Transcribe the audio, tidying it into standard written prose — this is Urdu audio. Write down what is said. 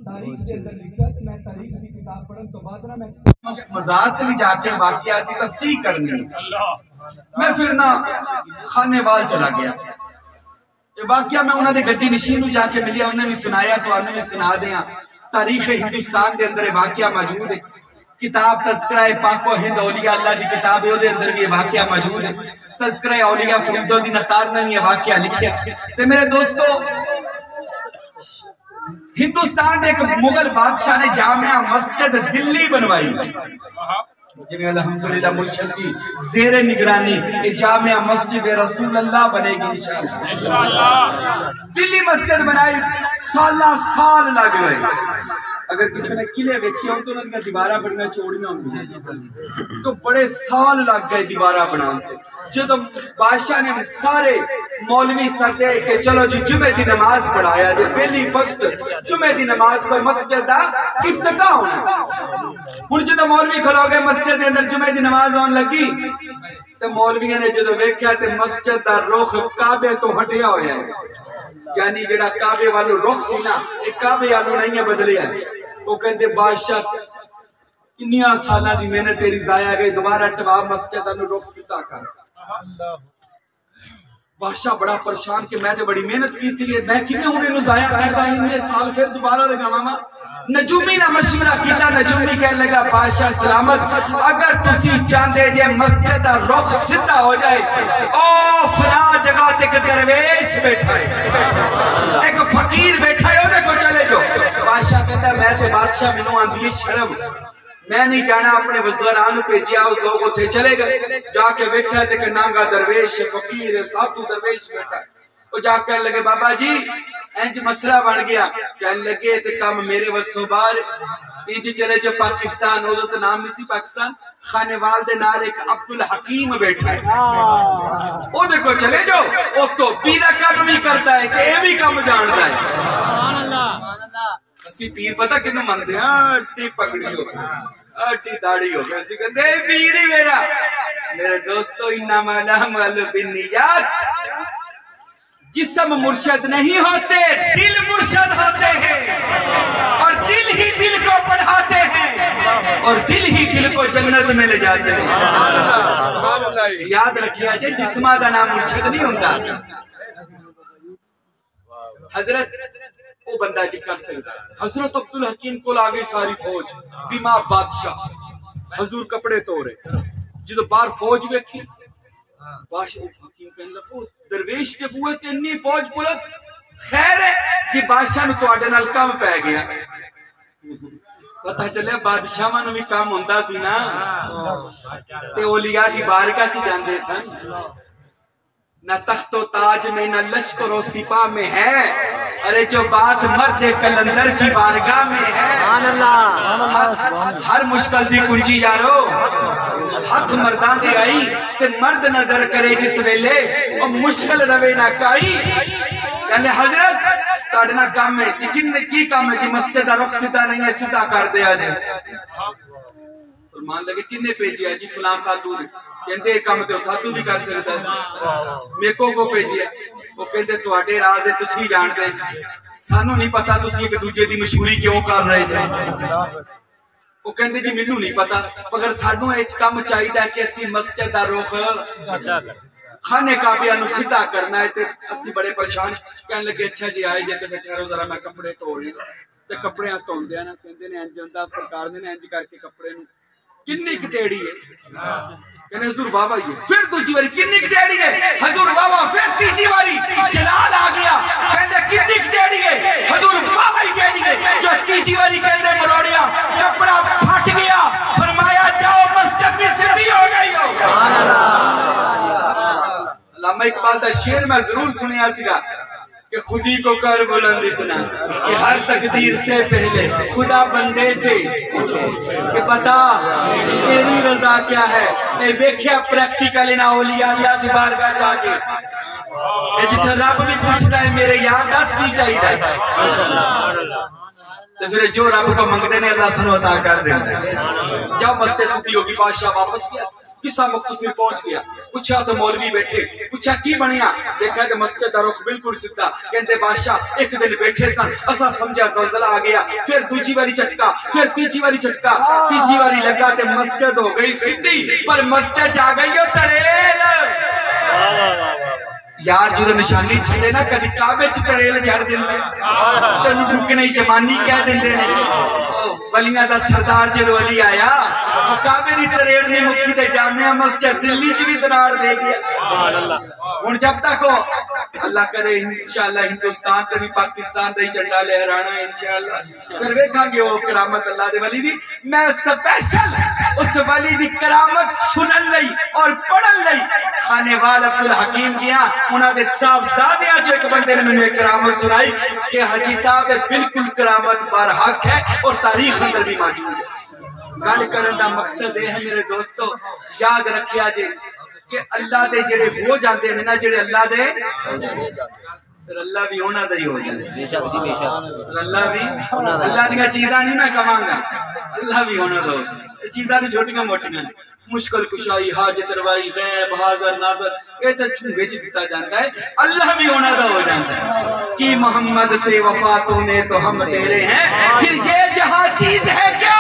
تاریخ کے اندر لکھا کہ میں تاریخ کی کتاب پڑھن تو بعد میں مزاد بھی جا کے واقعات کی تصدیق کرنی. میں پھر نہ خانے وال چلا گیا. یہ واقعہ میں انہوں نے گدی نشین میں جا کے ملیا, انہیں بھی سنایا تو انہیں بھی سنا دیا. تاریخ ہندوستان کے اندر واقعہ موجود ہے. کتاب تذکرہ پاک و ہند اولیاء اللہ دی کتاب ہے, وہ دے اندر بھی یہ واقعہ موجود ہے. تذکرہ اولیاء فرید الدین اطہار نے یہ واقعہ لکھا. تے میرے دوستو, ہندوستان ایک مغل بادشاہ نے جامعہ مسجد دلی بنوائی. جنہیں الحمدللہ مرشد کی زیر نگرانی یہ جامعہ مسجد رسول اللہ بنے گی انشاءاللہ. دلی مسجد بنائی, سال لگ گئے. اگر کسی نے قلعے ویکھی ہوں تو انہوں نے دیوارہ بڑھنا چھوڑنا ہوں تو بڑے سال لگ گئے دیوارہ بنانے. جب بادشاہ نے سارے مولوی سدے کہ چلو جی جمعے دی نماز پڑھایا جی, پہلی فرسٹ جمعے دی نماز تو مسجد دا افتتاح ہونا. ہن جدو مولوی کھلو گئے مسجد دے اندر جمعے دی نماز آن لگی تو مولویوں نے جدو ویکھیا تے مسجد دا رخ کعبے تو ہٹیا ہویا ہے. یعنی جڑا کعبے والو رخ سی نا, ایک کعبے والو نہیں ہے بدلیا ہے. وہ کہندے بادشاہ کنیاں سالاں دی محنت تیری ضائع گئی, دوبارہ ٹوا مسجد نو رخ سیدھا کر. بادشاہ بڑا پریشان کہ میں تے بڑی محنت کی تھی, میں کیویں ہن اینو ضائع کردا, اتنے سال پھر دوبارہ لگاواں. نجومی نے مشورہ کیتا. نجومی کہنے لگا بادشاہ سلامت, اگر تسی چاہتے جے مسجد دا رخ سیدھا ہو جائے, او فلاں جگہ تے ایک درویش بیٹھا ہے, ایک فقیر بیٹھا ہے, اودے کو چلے جو. بادشاہ کہتا ہے میں تے بادشاہ مینوں آندی ہے شرم, میں نہیں جانا. اپنے وزراء بھیجیا, لوگ اتنے چلے گئے. جا کے ویکھیا تے کہ نانگا درویش فقیر سادھو درویش بیٹھا ہے. وہ جا کہنے لگے بابا جی انج مسئلہ بن گیا. کہنے لگے تے کام میرے وسوں باہر, انج چلے جو پاکستان, وہ تو نام نہیں سی پاکستان, خانے وال دے نال ایک عبدالحکیم بیٹھا ہے, وہ دیکھو چلے جو. وہ تو پیرا کام بھی کرتا ہے کہ اے بھی کام جانتا ہے. اسی پیر پتہ کنوں مندے ہیں, اٹی پگڑی ہو گئی, اٹی داڑھی ہو گئی. اسی کہتے اے پیر ہی میرا. میرے دوستو انما الاعمال بالنیات, جسم مرشد نہیں ہوتے, دل مرشد ہوتے ہیں, اور دل ہی دل کو پڑھاتے ہیں, اور دل ہی دل کو جنت میں لے جاتے ہیں. یاد رکھیا جائے جسمہ دا نام مرشد نہیں ہوتا. حضرت وہ بندہ جی کر سکتا ہے. حضرت عبدالحکیم کو لاگے ساری فوج, بیما بادشاہ حضور کپڑے توڑے. جدو بار فوج ویکھی, بادشاہ حکیم کہنے لگا درویش کے بوئے تینی فوج پولیس خیر ہے جی. بادشاہ نے تو آڈے نال کام پہ گیا. پتہ چلے بادشاہ مانو بھی کام ہوندہ سی نا, تے اولیاء دی بارگاہ چی جاندے سن. نہ تخت و تاج میں نہ لشکر و سپاہ میں ہے, ارے جو بات مرد کلندر کی بارگاہ میں ہے. ہر مشکل دی کنجی یارو, ہاتھ مردان دے آئی تے مرد نظر کرے جس ویلے, اور مشکل روے نہ کائی. یعنی حضرت تاڑنا کام ہے جی, کی کام ہے جی, مسجد رخ سیدھا نہیں ہے, سیدھا کر دیا جائے. فرمان لگے کنے پیجیا جی, فلاں ساتھو نے. کہندے ایک کام تے ساتھو بھی کر سکتا ہے. میکو کو پیجیا, وہ کہندے تو آڈے راز ہے تسی جان دے, سانو نہیں پتا تسی ایک دوجہ دی مشہوری کیوں کر رہے تھے. وہ کہندے جی مینوں نہیں پتا, مگر سانو ایک کام چاہیے کہ اسی مسجد دا رخ خانے کعبہ نو سیدھا کرنا ہے. تے اسی بڑے پریشان. کہنے لگے اچھا جی آئے جے تے ٹھہرو ذرا میں کپڑے توڑے. تے کپڑے توندے نا, کہندے نے انج ہوندا, سرکار نے انج کر کے کپڑے نو کنی کٹیڑی ہے. کہنے حضور بابا یہ پھر دوجی واری کنی کٹیڑی ہے. حضور بابا پھر تیجی واری جلال آ گیا. کہندے کنی کٹیڑی ہے. حضور بابا ہی کٹیڑی ہے. جو تیجی واری کہندے مروڑیا, کپڑا پھٹ گیا. فرمایا جاؤ مسجد میں سیدھی ہو گئی ہو. علامہ اقبال دا شعر میں ضرور سنیا سیا کہ خودی کو کر بلند اتنا کہ ہر تقدیر سے پہلے خدا بندے سے کہ بتا تیری رضا کیا ہے. اے ویکھیا پریکٹیکل انہا اولیاء اللہ دی بارگاہ جا کے, اے جتھے رب بھی پوچھتا ہے میرے یاد دس کی چاہیے جائے, تو پھر جو رب کو منگتے نے اللہ سنو عطا کر دیتا ہے. جب مسجد سدھی ہوگی, بادشاہ واپس کیا. قصہ مختصر پہنچ گیا پوچھا تو مولوی بیٹھے پوچھا کی بنیا دیکھا تو مسجد دا رخ بالکل سیدھا کہندے بادشاہ ایک دن بیٹھے سن اسا سمجھا زلزلہ آ گیا پھر دوسری باری جھٹکا پھر تیسری باری جھٹکا تیسری باری لگا تے مسجد ہو گئی سیدھی پر مسجد جا گئی ہو تڑیل یار جو نشانی چھڑے نا کدی کعبے چ تڑیل چڑھ دیندے تینوں رکنے جمانی کہہ دیندے نے ولیاں دا سردار جدو علی آیا وہ کعبے دی تریڑ نے مکی تے جامعہ مسجد دلی چ بھی تنار دے گیا ہن جب تک ہو اللہ کرے انشاءاللہ ہندوستان تے بھی پاکستان دا ہی جھنڈا لہرانا ہے انشاءاللہ پھر ویکھاں گے وہ کرامت اللہ دے ولی دی میں سپیشل اس ولی دی کرامت سنن لئی اور پڑھن لئی خانے وال عبدالحکیم گیا انہاں دے صاحبزادیاں جو ایک بندے نے مجھے کرامت سنائی کہ حاجی صاحب بالکل کرامت بار حق ہے اور تاریخ اندر بھی موجود ہے گل کرن دا مقصد ہے میرے دوستو یاد رکھیا جے کہ اللہ دے جڑے ہو جاندے ہیں نا جڑے اللہ دے پھر اللہ بھی ہونا دا ہی ہو جائے اللہ بھی اللہ دیاں چیزاں نہیں میں کہاں گا اللہ بھی ہونا دا ہو جائے چیزاں دی چھوٹیاں موٹیاں مشکل کشائی حاجت روائی غیب حاضر ناظر یہ تو چونگے چ دیتا جاتا ہے اللہ بھی ہونا دا ہو جاتا ہے کہ محمد سے وفاتوں نے تو ہم تیرے ہیں پھر یہ جہاں چیز ہے کیا